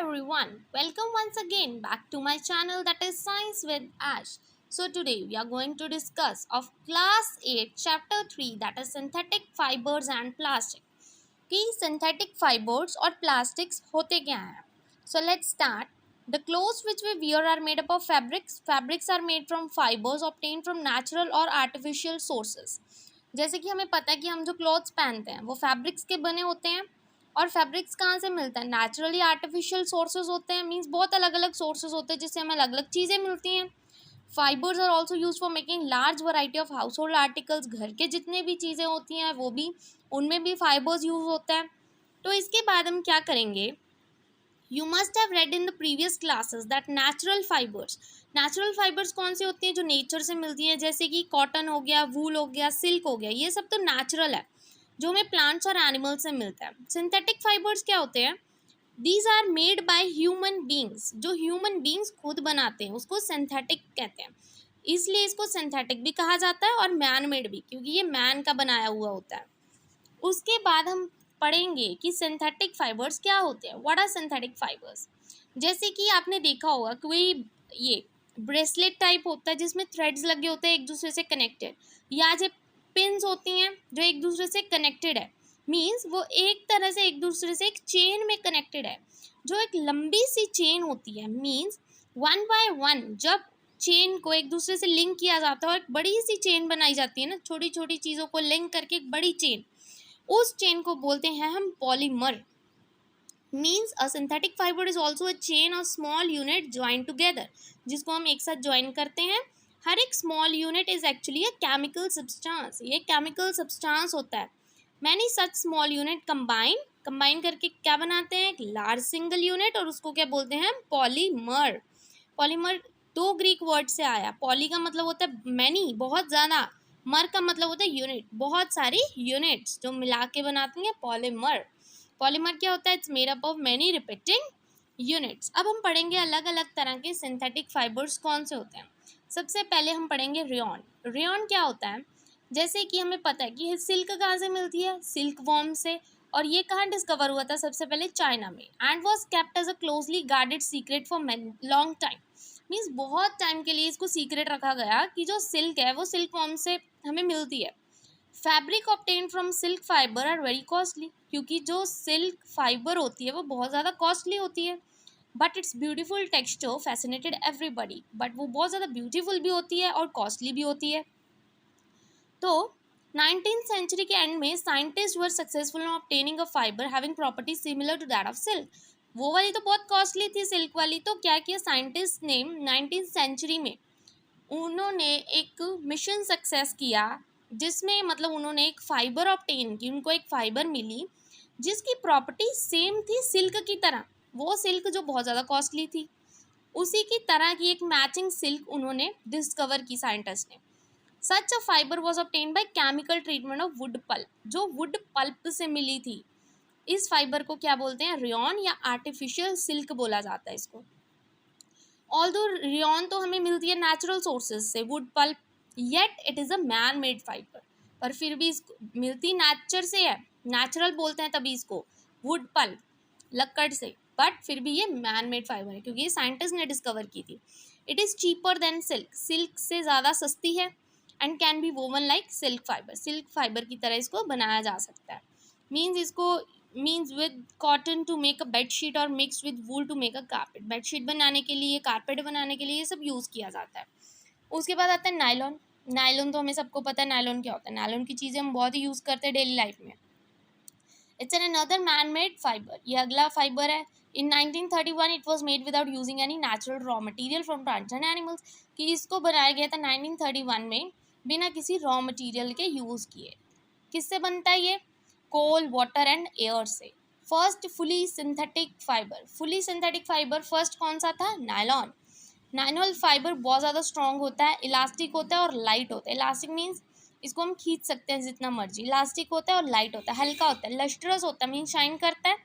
everyone, welcome once again back to my channel that is Science with Ash. So today we are going to discuss of class 8 chapter 3 that is synthetic fibers and plastic. कि synthetic fibers और plastics होते क्या हैं? So let's start. The clothes which we wear are made up of fabrics. Fabrics are made from fibers obtained from natural or artificial sources. जैसे कि हमें पता है कि हम जो क्लॉथ्स पहनते हैं वो फैब्रिक्स के बने होते हैं और फैब्रिक्स कहाँ से मिलता है नेचुरली आर्टिफिशियल सोर्सेज होते हैं मीन्स बहुत अलग अलग सोर्सेज होते हैं जिससे हमें अलग अलग चीज़ें मिलती हैं fibres are also use for making large variety of household articles घर के जितने भी चीज़ें होती हैं वो भी उनमें भी फाइबर्स यूज होता है तो इसके बाद हम क्या करेंगे you must have read in the previous classes that natural fibres कौन सी होती हैं जो नेचर से मिलती हैं जैसे कि कॉटन हो गया वूल हो गया सिल्क हो गया ये सब तो नेचुरल है जो हमें प्लांट्स और एनिमल्स से मिलता है सिंथेटिक फाइबर्स क्या होते हैं these are made by human beings जो ह्यूमन बींग्स खुद बनाते हैं उसको सिंथेटिक कहते हैं इसलिए इसको सिंथेटिक भी कहा जाता है और मैन मेड भी क्योंकि ये मैन का बनाया हुआ होता है उसके बाद हम पढ़ेंगे कि सिंथेटिक फाइबर्स क्या होते हैं व्हाट आर सिंथेटिक फाइबर्स जैसे कि आपने देखा होगा कोई ये ब्रेसलेट टाइप होता है जिसमें थ्रेड्स लगे होते हैं एक दूसरे से कनेक्टेड या जो पिन्स होती हैं जो एक दूसरे से कनेक्टेड है मीन्स वो एक तरह से एक दूसरे से एक चेन में कनेक्टेड है जो एक लंबी सी चेन होती है मीन्स वन बाय वन जब चेन को एक दूसरे से लिंक किया जाता है और एक बड़ी सी चेन बनाई जाती है ना छोटी छोटी चीज़ों को लिंक करके एक बड़ी चेन उस चेन को बोलते हैं हम polymer means a synthetic fibre is also a chain और स्मॉल यूनिट ज्वाइन टुगेदर जिसको हम एक साथ ज्वाइन करते हैं हर एक small unit is actually a chemical substance ये केमिकल सब्सटेंस होता है many such small unit combine करके क्या बनाते हैं एक लार्ज सिंगल यूनिट और उसको क्या बोलते हैं पॉलीमर पॉलीमर दो ग्रीक वर्ड से आया पॉली का मतलब होता है मैनी बहुत ज़्यादा मर का मतलब होता है यूनिट बहुत सारी यूनिट्स जो मिला के बनाती हैं पॉलीमर पॉलीमर क्या होता है it's made up of many repeating units अब हम पढ़ेंगे अलग अलग तरह के सिंथेटिक फाइबर्स कौन से होते हैं सबसे पहले हम पढ़ेंगे रेयॉन क्या होता है जैसे कि हमें पता है कि सिल्क कहाँ से मिलती है सिल्क वॉर्म से और ये कहाँ डिस्कवर हुआ था सबसे पहले चाइना में and was kept as a closely guarded secret for long time means बहुत टाइम के लिए इसको सीक्रेट रखा गया कि जो सिल्क है वो सिल्क वॉर्म से हमें मिलती है fabric obtain from silk fibre are very costly क्योंकि जो सिल्क फाइबर होती है वो बहुत ज़्यादा कॉस्टली होती है but it's beautiful texture fascinated everybody but वो बहुत ज़्यादा ब्यूटीफुल भी होती है और कॉस्टली भी होती है तो 19th सेंचुरी के एंड में scientist were successful in obtaining a fibre having properties similar to that of silk वो वाली तो बहुत कॉस्टली थी सिल्क वाली तो क्या किया साइंटिस्ट ने 19th सेंचुरी में उन्होंने एक मिशन सक्सेस किया जिसमें मतलब उन्होंने एक फाइबर ऑब्टेन की उनको एक फाइबर मिली जिसकी प्रॉपर्टी सेम थी सिल्क की तरह वो सिल्क जो बहुत ज़्यादा कॉस्टली थी उसी की तरह की एक मैचिंग सिल्क उन्होंने डिस्कवर की साइंटिस्ट ने such a fibre was obtain by chemical treatment of wood pulp जो वुड पल्प से मिली थी इस फाइबर को क्या बोलते हैं रेयॉन या आर्टिफिशियल सिल्क बोला जाता है इसको ऑल्दो रेयॉन तो हमें मिलती है नेचुरल सोर्सेज से wood pulp yet it is a man made fibre पर फिर भी इसको मिलती नेचर से है नेचुरल बोलते हैं तभी इसको वुड पल्प लकड़ से बट फिर भी ये मैन मेड फाइबर है क्योंकि ये साइंटिस्ट ने डिस्कवर की थी it is cheaper than silk से ज़्यादा सस्ती है and can be woven like silk fibre की तरह इसको बनाया जा सकता है means with cotton to make a bedsheet और mix with wool to make a carpet bedsheet बनाने के लिए कारपेट बनाने के लिए ये सब यूज़ किया जाता है उसके बाद आता है नायलॉन तो हमें सबको पता है नायलॉन क्या होता है नायलॉन की चीज़ें हम बहुत ही यूज़ करते हैं डेली लाइफ में it's an another man made fibre ये अगला फाइबर है इन 1931 it was made without using any natural raw material from plants and animals कि इसको बनाया गया था 1931 में बिना किसी रॉ मटेरियल के यूज़ किए किससे बनता है ये कोल वाटर एंड एयर से first fully synthetic fibre first कौन सा था नायलॉन फाइबर बहुत ज़्यादा स्ट्रॉन्ग होता है इलास्टिक होता है और लाइट होता है इलास्टिक मीन्स इसको हम खींच सकते हैं जितना मर्जी इलास्टिक होता है और लाइट होता है हल्का होता है लस्ट्रस होता है मीन शाइन करता है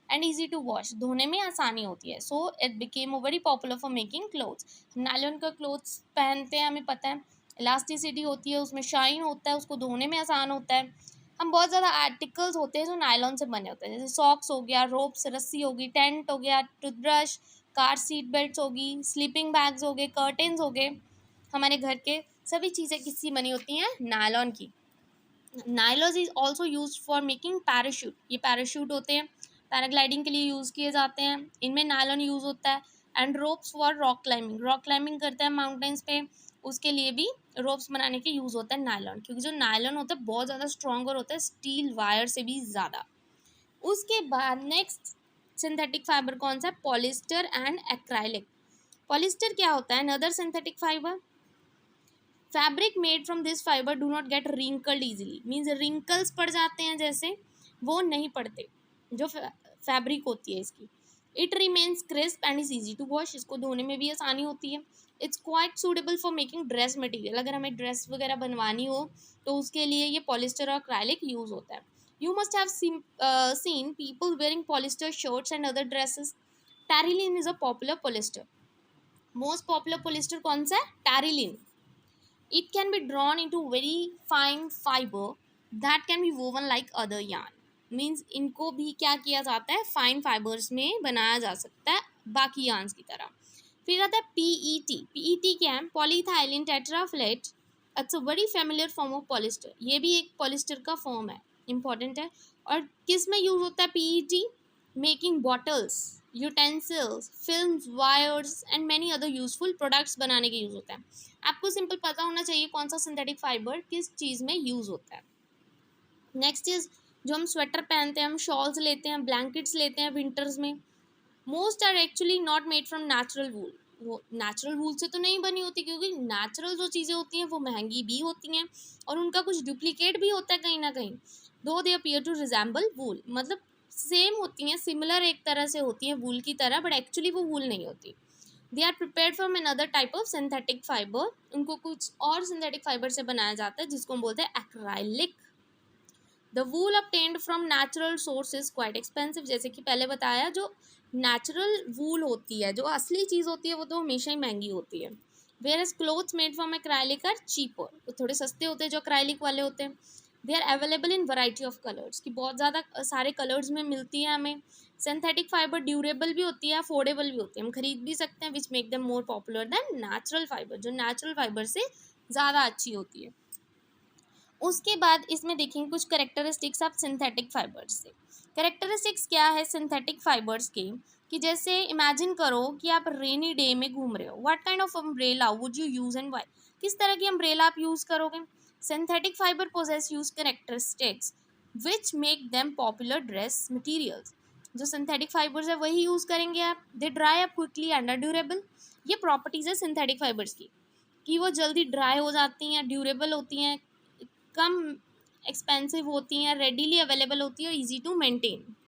एंड ईजी टू वॉश धोने में आसानी होती है so it became very popular for making clothes nylon का क्लोथ्स पहनते हैं हमें पता है इलास्टिसिटी होती है उसमें शाइन होता है उसको धोने में आसान होता है हम बहुत ज़्यादा आर्टिकल्स होते हैं जो नायलॉन से बने होते हैं, जैसे सॉक्स हो गया, रोप्स रस्सी होगी, टेंट हो गया, टूथब्रश, कार सीट बेल्ट होगी, स्लीपिंग बैग्स हो गए, कर्टेन्स हो गए, हमारे घर के सभी चीज़ें किसकी बनी होती हैं, नायलॉन की। Nylon is also use for making parachute, ये पैराशूट होते हैं, पैराग्लाइडिंग के लिए यूज़ किए जाते हैं, इनमें नायलॉन यूज़ होता है। And ropes for rock climbing, rock climbing करते हैं माउंटेन्स पे, उसके लिए भी रोप्स बनाने के यूज़ होता है नायलॉन, क्योंकि जो नायलॉन होता है बहुत ज़्यादा स्ट्रॉन्गर होता है स्टील वायर से भी ज़्यादा। उसके बाद नेक्स्ट सिंथेटिक फाइबर कौन सा है, पॉलिस्टर एंड एक्राइलिक। पॉलिस्टर क्या होता है, another synthetic fibre. Fabric made from this fibre do not gate wrinkled easily, means wrinkles पड़ जाते हैं जैसे, वो नहीं पड़ते जो फैब्रिक होती है इसकी। It remains crisp and is easy to wash, इसको धोने में भी आसानी होती है। It's quite suitable for making dress material, अगर हमें ड्रेस वगैरह बनवानी हो तो उसके लिए ये पॉलिस्टर और एक्राइलिक यूज होता है। You must have seen people wearing polyester shirts and other dresses. Terylene is a popular polyester. Most popular polyester कौन सा है, टैरिलिन। It can be drawn into very fine fiber that can be woven like other yarn. Means इनको भी क्या किया जाता है, fine fibres में बनाया जा सकता है बाकी yarns की तरह। फिर आता है PET। PET क्या है, polyethylene terephthalate. It's a very familiar form of polyester, ये भी एक पॉलिस्टर का फॉर्म है, इंपॉर्टेंट है। और किस में यूज होता है PET, making bottles, utensils, films, wires and many other useful products बनाने के यूज होता है। आपको सिंपल पता होना चाहिए कौन सा सिंथेटिक फाइबर किस चीज़ में यूज़ होता है। नेक्स्ट इज, जो हम स्वेटर पहनते हैं, हम शॉल्स लेते हैं, ब्लैंकेट्स लेते हैं विंटर्स में, most are actually not made from natural wool. वो नेचुरल वूल से तो नहीं बनी होती, क्योंकि नेचुरल जो चीज़ें होती हैं वो महंगी भी होती हैं और उनका कुछ डुप्लीकेट भी होता है कहीं ना कहीं। दो दे अपीयर टू रिजेंबल वूल, मतलब सेम होती हैं, सिमिलर एक तरह से होती हैं वूल की तरह, बट एक्चुअली वो वूल नहीं होती। They are prepared from another type of synthetic fibre, उनको कुछ और सिंथेटिक फाइबर से बनाया जाता है जिसको हम बोलते हैं acrylic. The wool obtained from natural source is quite expensive, जैसे कि पहले बताया, जो नेचुरल वूल होती है, जो असली चीज़ होती है, वो तो हमेशा ही महंगी होती है। Whereas clothes made from acrylic are cheaper, वो थोड़े सस्ते होते हैं जो एक्राइलिक वाले होते हैं। They are available in variety of colours, की बहुत ज़्यादा सारे कलर्स में मिलती है हमें। सिंथेटिक फाइबर ड्यूरेबल भी होती है, अफोर्डेबल भी होती है, हम खरीद भी सकते हैं, which make them more popular than natural fibre, जो नेचुरल फाइबर से ज़्यादा अच्छी होती है। उसके बाद इसमें देखेंगे कुछ करेक्टरिस्टिक्स ऑफ सिंथेटिक फाइबर्स से। करेक्टरिस्टिक्स क्या है सिंथेटिक फाइबर्स के, कि जैसे इमेजिन करो कि आप रेनी डे में घूम रहे हो, what kind of umbrella would you use and why, किस तरह की अम्ब्रेला आप यूज करोगे। Synthetic fibres possess use characteristics which make them popular dress materials, जो सिंथेटिक फाइबर्स है वही यूज करेंगे आप। They dry up quickly and are durable, ये प्रॉपर्टीज है सिंथेटिक फाइबर्स की, कि वो जल्दी ड्राई हो जाती हैं, ड्यूरेबल होती हैं, कम एक्सपेंसिव होती हैं, रेडीली अवेलेबल होती है और इजी टू मेंटेन।